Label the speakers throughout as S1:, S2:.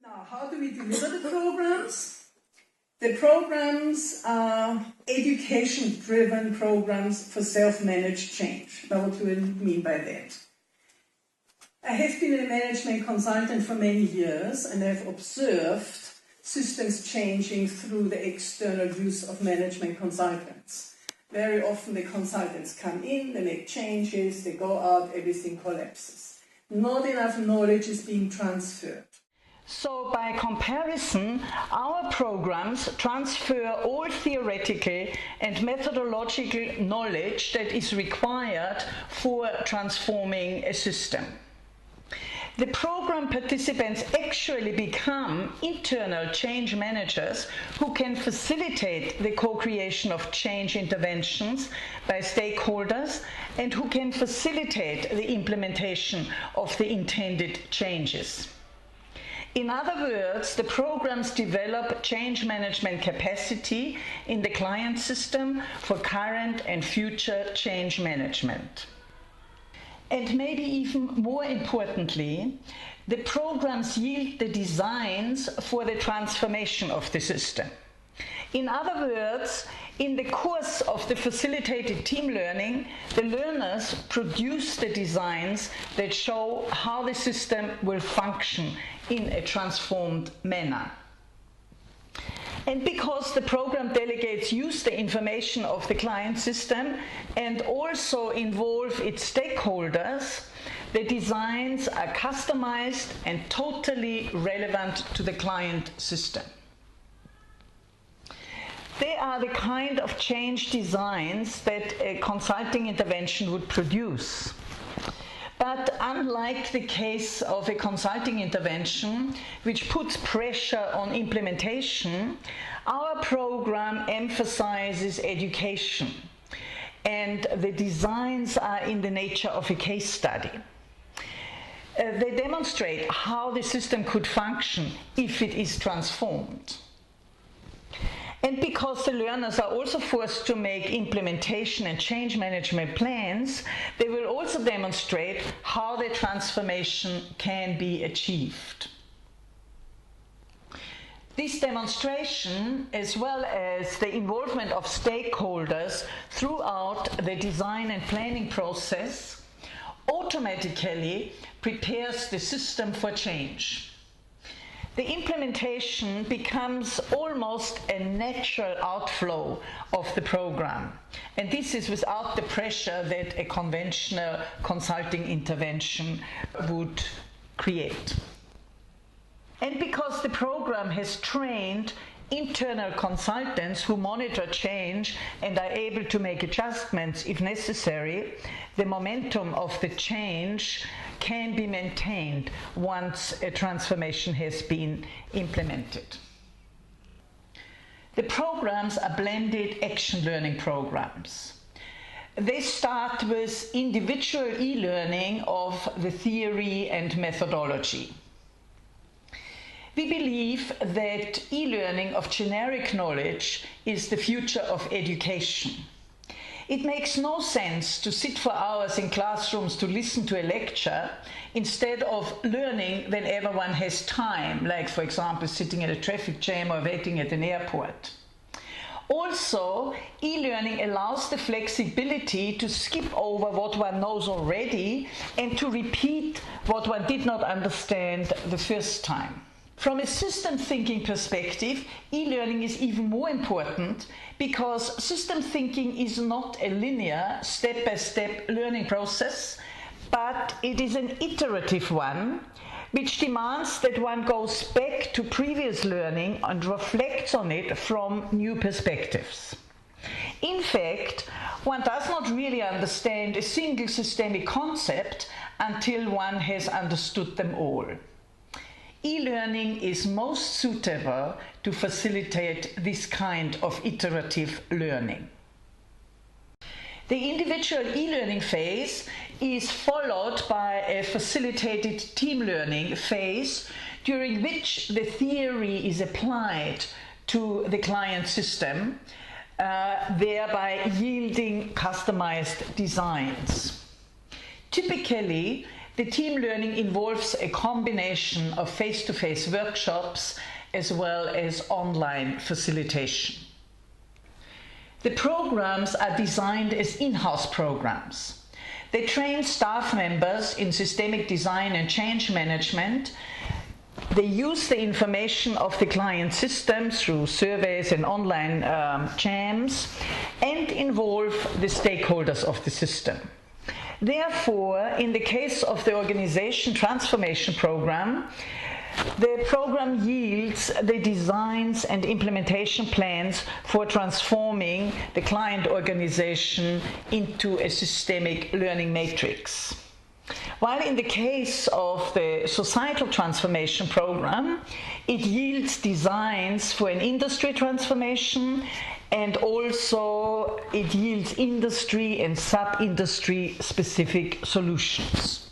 S1: Now, how do we deliver the programs? The programs are education-driven programs for self-managed change. Now, what do I mean by that? I have been a management consultant for many years and I've observed systems changing through the external use of management consultants. Very often the consultants come in, they make changes, they go out, everything collapses. Not enough knowledge is being transferred.
S2: So by comparison, our programs transfer all theoretical and methodological knowledge that is required for transforming a system. The program participants actually become internal change managers who can facilitate the co-creation of change interventions by stakeholders and who can facilitate the implementation of the intended changes. In other words, the programs develop change management capacity in the client system for current and future change management. And maybe even more importantly, the programs yield the designs for the transformation of the system. In other words, in the course of the facilitated team learning, the learners produce the designs that show how the system will function in a transformed manner. And because the program delegates use the information of the client system and also involve its stakeholders, the designs are customized and totally relevant to the client system. They are the kind of change designs that a consulting intervention would produce. But unlike the case of a consulting intervention, which puts pressure on implementation, our program emphasizes education, and the designs are in the nature of a case study. They demonstrate how the system could function if it is transformed. And because the learners are also forced to make implementation and change management plans, they will also demonstrate how the transformation can be achieved. This demonstration, as well as the involvement of stakeholders throughout the design and planning process, automatically prepares the system for change. The implementation becomes almost a natural outflow of the program, and this is without the pressure that a conventional consulting intervention would create. And because the program has trained internal consultants who monitor change and are able to make adjustments if necessary, the momentum of the change can be maintained once a transformation has been implemented. The programs are blended action learning programs. They start with individual e-learning of the theory and methodology. We believe that e-learning of generic knowledge is the future of education. It makes no sense to sit for hours in classrooms to listen to a lecture instead of learning whenever one has time, like for example sitting in a traffic jam or waiting at an airport. Also, e-learning allows the flexibility to skip over what one knows already and to repeat what one did not understand the first time. From a system thinking perspective, e-learning is even more important because system thinking is not a linear, step-by-step learning process, but it is an iterative one, which demands that one goes back to previous learning and reflects on it from new perspectives. In fact, one does not really understand a single systemic concept until one has understood them all. E-learning is most suitable to facilitate this kind of iterative learning. The individual e-learning phase is followed by a facilitated team learning phase during which the theory is applied to the client system, thereby yielding customized designs. Typically, The team learning involves a combination of face-to-face workshops as well as online facilitation. The programs are designed as in-house programs. They train staff members in systemic design and change management. They use the information of the client system through surveys and online jams and involve the stakeholders of the system. Therefore, in the case of the organization transformation program, the program yields the designs and implementation plans for transforming the client organization into a systemic learning matrix. While in the case of the societal transformation program, it yields designs for an industry transformation, and also it yields industry and sub-industry specific solutions.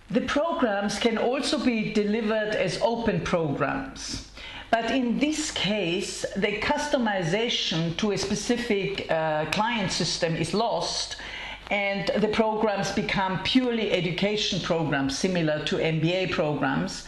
S2: The programs can also be delivered as open programs, but in this case the customization to a specific client system is lost, and the programs become purely education programs similar to MBA programs,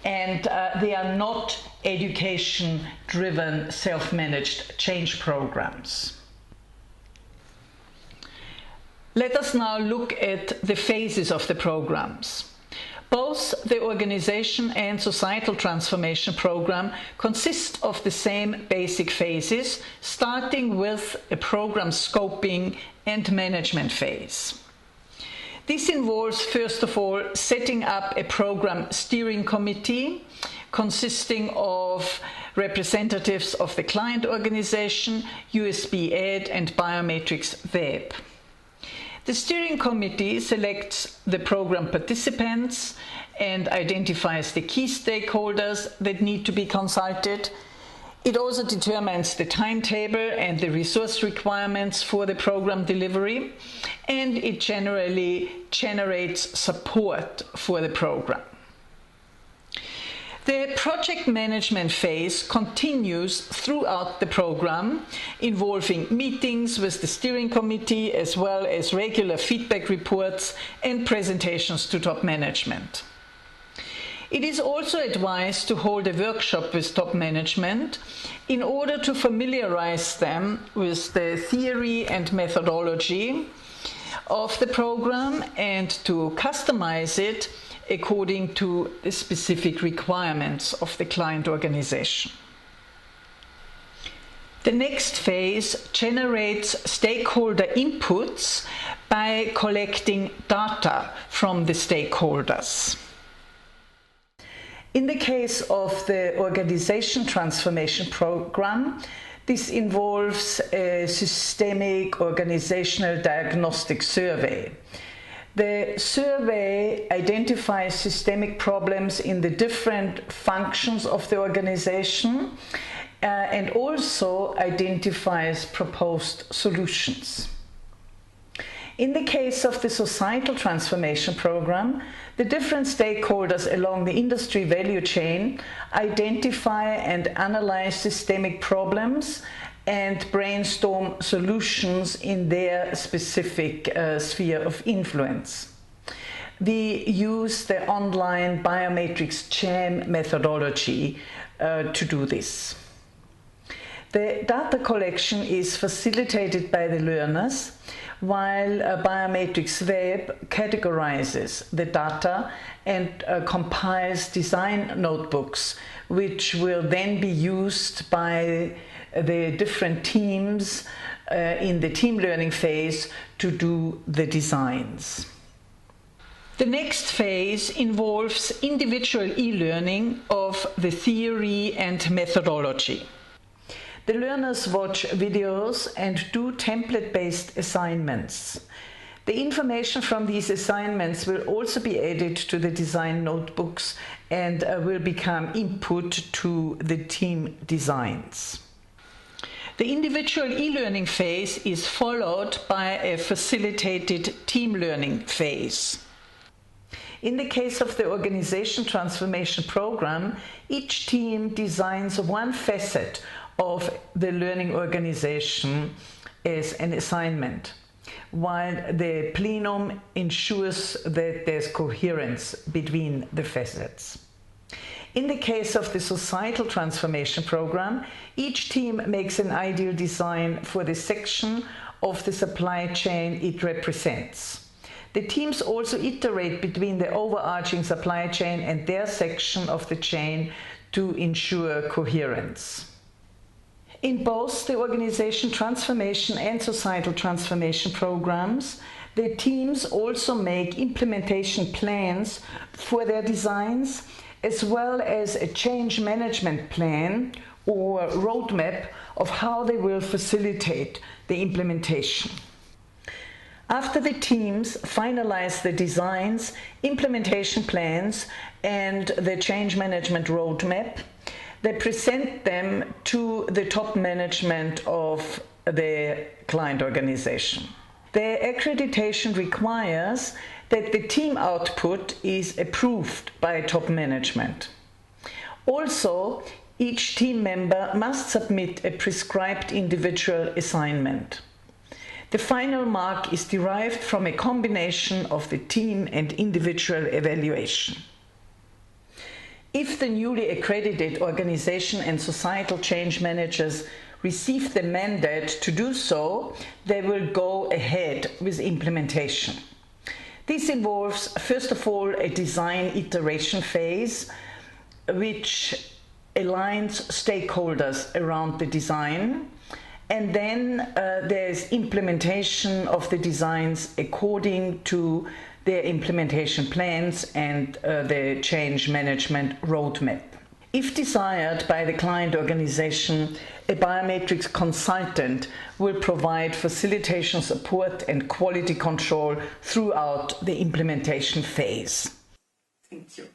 S2: and they are not education-driven self-managed change programs. Let us now look at the phases of the programs. Both the organization and societal transformation program consist of the same basic phases, starting with a program scoping and management phase. This involves, first of all, setting up a program steering committee consisting of representatives of the client organization, USB Ed and BiomatrixWeb. The steering committee selects the program participants and identifies the key stakeholders that need to be consulted. It also determines the timetable and the resource requirements for the program delivery, and it generally generates support for the program. The project management phase continues throughout the program, involving meetings with the steering committee as well as regular feedback reports and presentations to top management. It is also advised to hold a workshop with top management in order to familiarize them with the theory and methodology of the program and to customize it according to the specific requirements of the client organization. The next phase generates stakeholder inputs by collecting data from the stakeholders. In the case of the organization transformation program, this involves a systemic organizational diagnostic survey. The survey identifies systemic problems in the different functions of the organization and also identifies proposed solutions. In the case of the societal transformation program, the different stakeholders along the industry value chain identify and analyze systemic problems and brainstorm solutions in their specific sphere of influence. We use the online Biomatrix jam methodology to do this. The data collection is facilitated by the learners, while BiomatrixWeb categorizes the data and compiles design notebooks, which will then be used by the different teams in the team learning phase to do the designs. The next phase involves individual e-learning of the theory and methodology. The learners watch videos and do template-based assignments. The information from these assignments will also be added to the design notebooks and will become input to the team designs. The individual e-learning phase is followed by a facilitated team learning phase. In the case of the organization transformation program, each team designs one facet of the learning organization as an assignment. while the plenum ensures that there's coherence between the facets. In the case of the societal transformation program, each team makes an ideal design for the section of the supply chain it represents. The teams also iterate between the overarching supply chain and their section of the chain to ensure coherence. In both the organization transformation and societal transformation programs, the teams also make implementation plans for their designs, as well as a change management plan or roadmap of how they will facilitate the implementation. After the teams finalize the designs, implementation plans, and the change management roadmap, they present them to the top management of the client organization. The accreditation requires that the team output is approved by top management. Also, each team member must submit a prescribed individual assignment. The final mark is derived from a combination of the team and individual evaluation. If the newly accredited organization and societal change managers receive the mandate to do so, they will go ahead with implementation. This involves, first of all, a design iteration phase, which aligns stakeholders around the design, and then there's implementation of the designs according to their implementation plans and the change management roadmap. If desired by the client organization, a Biomatrix consultant will provide facilitation support and quality control throughout the implementation phase.
S1: Thank you.